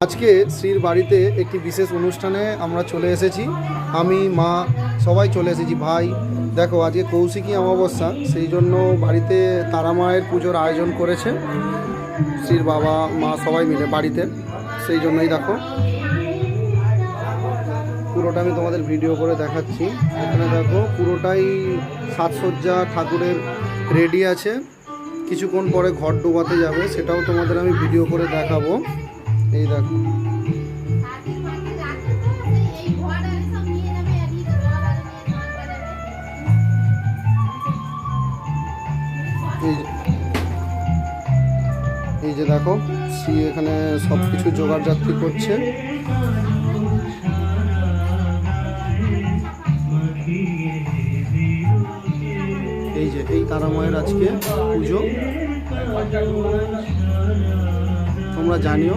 আজকে শ্রীর বাড়িতে একটি বিশেষ অনুষ্ঠানে আমরা চলে এসেছি। আমি, মা সবাই চলে এসেছি। ভাই দেখো, আজকে কৌশিকী অমাবস্যা, সেই জন্য বাড়িতে তারা মায়ের পুজোর আয়োজন করেছে শ্রীর বাবা মা সবাই মিলে বাড়িতে। সেই জন্যই দেখো পুরোটা আমি তোমাদের ভিডিও করে দেখাচ্ছি। এখানে দেখো পুরোটাই সাজসজ্জা ঠাকুরের রেডি আছে। কিছুক্ষণ পরে ঘর ডোবাতে যাবে, সেটাও তোমাদের আমি ভিডিও করে দেখাবো। এই দেখো এই যে দেখো শ্রী এখানে সব কিছু জোগাড় যাত্রী করছে। এই যে এই তারা মায়ের আজকে পুজো, তোমরা জানিও।